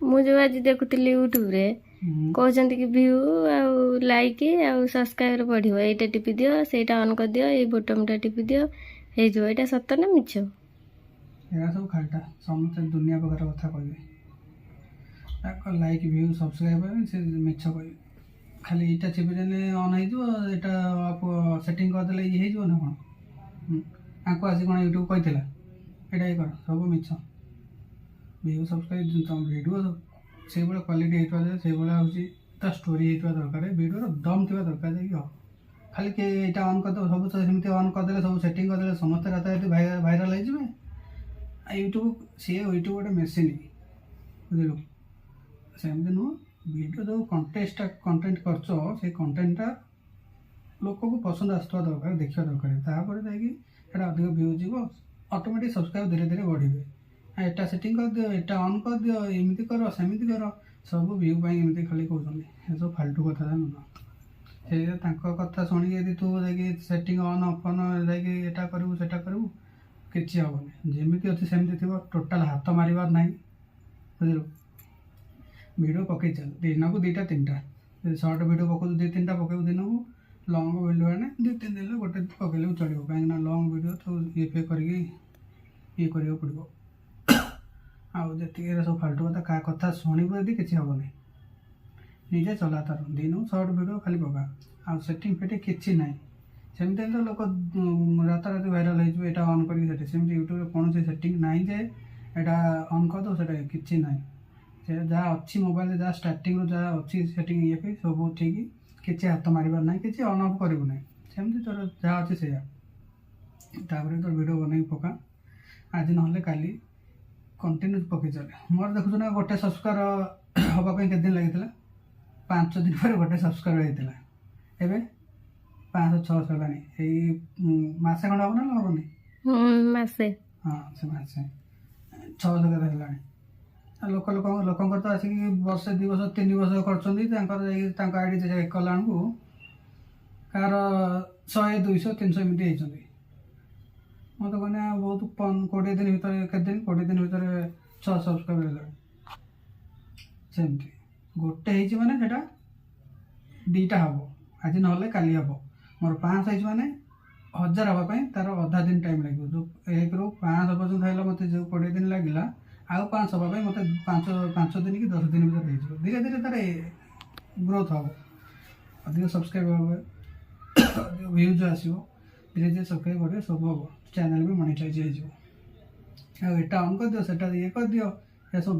ମୁଁ ଯୋଉ ଆଜି ଦେଖୁଥିଲି ୟୁଟ୍ୟୁବରେ କହୁଛନ୍ତି କି ଭିଉ ଆଉ ଲାଇକ୍ ଆଉ ସବସ୍କ୍ରାଇବର ବଢିବ, ଏଇଟା ଟିପି ଦିଅ, ସେଇଟା ଅନ୍ କରିଦିଅ, ଏଇ ବଟନଟା ଟିପି ଦିଅ, ହେଇଯିବ। ଏଇଟା ସତ ନା ମିଛ? ଏରା ସବୁ ଖାଲିଟା, ସମସ୍ତେ ଦୁନିଆ ପ୍ରକାର କଥା କହିବେ। ଲାଇକ୍ ଭିଉ ସବସ୍କ୍ରାଇବ୍ ସେ ମିଛ କହିବେ। ଖାଲି ଏଇଟା ଚିପିଦେଲେ ଅନ୍ ହେଇଯିବ, ଏଇଟା ସେଟିଂ କରିଦେଲେ ଇଏ ହେଇଯିବ ନା କ'ଣ? ତାଙ୍କୁ ଆସି କ'ଣ ୟୁଟ୍ୟୁବ୍ କହିଥିଲା ଏଇଟା ଇଏ କର? ସବୁ ମିଛ। ଭିଉ ସବସ୍କ୍ରାଇବ୍ ତମ ଭିଡ଼ିଓ ସେଇଭଳିଆ କ୍ୱାଲିଟି ହେଇଥିବା ଦରକାର, ସେଇଭଳିଆ ହେଉଛି ତା ଷ୍ଟୋରି ହେଇଥିବା ଦରକାର, ଭିଡ଼ିଓର ଦମ୍ ଥିବା ଦରକାର ଯାଇକି ହବ। ଖାଲି କିଏ ଏଇଟା ଅନ୍ କରିଦେବ, ସବୁ ସେମିତି ଅନ୍ କରିଦେଲେ, ସବୁ ସେଟିଂ କରିଦେଲେ ସମସ୍ତେ ରାତାରାତି ଭାଇରାଲ୍ ହେଇଯିବେ। ୟୁଟ୍ୟୁବ୍ ସିଏ ୟୁଟ୍ୟୁବ୍ ଗୋଟେ ମେସିନ୍, ବୁଝିଲୁ? ସେମିତି ନୁହଁ। ଭିଡ଼ିଓ ଯେଉଁ କଣ୍ଟେଣ୍ଟ କରୁଛ, ସେଇ କଣ୍ଟେଣ୍ଟଟା ଲୋକକୁ ପସନ୍ଦ ଆସୁଥିବା ଦରକାର, ଦେଖିବା ଦରକାର। ତାପରେ ଯାଇକି ସେଇଟା ଅଧିକ ଭିଉ ଯିବ, ଅଟୋମେଟିକ୍ ସବସ୍କ୍ରାଇବ୍ ଧୀରେ ଧୀରେ ବଢ଼ିବେ। ଏଟା ସେଟିଂ କରିଦିଅ, ଏଟା ଅନ୍ କରିଦିଅ, ଏମିତି କର, ସେମିତି କର, ସବୁ ଭିଉ ପାଇଁ ଏମିତି ଖାଲି କହୁଛନ୍ତି। ଏସବୁ ଫାଲତୁ କଥା ନୁହଁ। ସେ ତାଙ୍କ କଥା ଶୁଣିକି ଯଦି ତୁ ଯାଇକି ସେଟିଂ ଅନ୍ ଅଫ୍ ଯାଇକି ଏଟା କରିବୁ ସେଟା କରିବୁ, କିଛି ହେବନି। ଯେମିତି ଅଛି ସେମିତି ଥିବ, ଟୋଟାଲ୍ ହାତ ମାରିବାର ନାହିଁ, ବୁଝିଲୁ? ଭିଡ଼ିଓ ପକେଇ ଚାଲ, ଦିନକୁ 2ଟା 3ଟା। ଯଦି ସର୍ଟ ଭିଡ଼ିଓ ପକାଉଛୁ 2-3ଟା ପକେଇବୁ ଦିନକୁ, ଲଙ୍ଗ୍ ଭିଡ଼ିଓ ଆଣେ 2-3 ଦିନରେ ଗୋଟେ ପକେଇଲେ ବି ଚଳିବ। କାହିଁକିନା ଲଙ୍ଗ୍ ଭିଡ଼ିଓ ତ ଇଏ କରିକି ଇଏ କରିବାକୁ ପଡ଼ିବ। ଆଉ ଯେତିକି ସବୁ ଫାଲତୁ କଥା, କାହା କଥା ଶୁଣିବୁ ଯଦି କିଛି ହେବନି। ନିଜେ ଚଲା ତାର, ଦିନକୁ ସର୍ଟ ଭିଡ଼ିଓ ଖାଲି ପକା। ଆଉ ସେଟିଂ ଫେଟିଂ କିଛି ନାହିଁ। ସେମିତି ହେଲେ ତ ଲୋକ ରାତାରାତି ଭାଇରାଲ୍ ହେଇଯିବ ଏଇଟା ଅନ୍ କରିକି ସେଠି। ସେମିତି ୟୁଟ୍ୟୁବରେ କୌଣସି ସେଟିଂ ନାହିଁ ଯେ ଏଇଟା ଅନ୍ କରିଦେବ, ସେଇଟା କିଛି ନାହିଁ। ସେ ଯାହା ଅଛି ମୋବାଇଲରେ, ଯାହା ଷ୍ଟାର୍ଟିଂରୁ ଯାହା ଅଛି ସେଟିଂ ଇଏ ପାଇଁ ସବୁ ଠିକ୍। କିଛି ହାତ ମାରିବାର ନାହିଁ, କିଛି ଅନ୍ ଅଫ୍ କରିବୁ ନାହିଁ। ସେମିତି ତୋର ଯାହା ଅଛି ସେଇଆ। ତାପରେ ତୋର ଭିଡ଼ିଓ ବନେଇକି ପକା, ଆଜି ନହେଲେ କାଲି କଣ୍ଟିନ୍ୟୁ ପକେଇ ଚାଲେ। ମୋର ଦେଖୁଛୁ ନା, ଗୋଟେ ସବସ୍କ୍ରାଇବର ହେବା ପାଇଁ କେତେ ଦିନ ଲାଗିଥିଲା? 5 ଦିନ ପରେ ଗୋଟେ ସବସ୍କ୍ରାଇବର ହେଇଥିଲା। ଏବେ 500-600 ହେଲାଣି। ଏଇ ମାସେ ଖଣ୍ଡେ ହେବ ନା ହେବନି? ମାସେ। ହଁ, ସେ ମାସେ 600 କେତେ ହେଲାଣି। ଲୋକଙ୍କର ତ ଆସିକି ବର୍ଷେ 2 ବର୍ଷ 3 ବର୍ଷ କରୁଛନ୍ତି, ତାଙ୍କର ଯାଇକି ତାଙ୍କ ଆଇଡି ଚେକ୍ କଲା ବେଳକୁ କାହାର 100, 200, 300 ଏମିତି ହେଇଛନ୍ତି। ମୋତେ କହିଲେ ବହୁତ 20 ଦିନ ଭିତରେ, କେତେ ଦିନ 20 ଦିନ ଭିତରେ 6 ସବସ୍କ୍ରାଇବର ହେଲାଣି। ସେମିତି ଗୋଟେ ହେଇଛି ମାନେ ସେଇଟା 2ଟା ହେବ, ଆଜି ନହେଲେ କାଲି ହେବ। ମୋର 500 ହେଇଛି ମାନେ 1000 ହେବା ପାଇଁ ତାର ଅଧା ଦିନ ଟାଇମ୍ ଲାଗିବ। ଯେଉଁ 1ରୁ 500 ପର୍ଯ୍ୟନ୍ତ ହେଲା, ମୋତେ ଯେଉଁ 20 ଦିନ ଲାଗିଲା, ଆଉ 500 ହେବା ପାଇଁ ମୋତେ 5 ଦିନ କି 10 ଦିନ ଭିତରେ ହେଇଯିବ। ଧୀରେ ଧୀରେ ତାର ଗ୍ରୋଥ୍ ହେବ, ଅଧିକ ସବସ୍କ୍ରାଇବ୍ ହେବ, ଅଧିକ ଭ୍ୟୁଜ୍ ଆସିବ, ଧୀରେ ଧୀରେ ସବସ୍କ୍ରାଇବ୍ ବଢ଼ିବ, ସବୁ ହେବ। ଚ୍ୟାନେଲ୍ ବି ମନିଟାଇଜ୍ ହେଇଯିବ। ଆଉ ଏଟା ଅନ୍ କରିଦିଅ, ସେଟା ଇଏ କରିଦିଅ, ଏସବୁ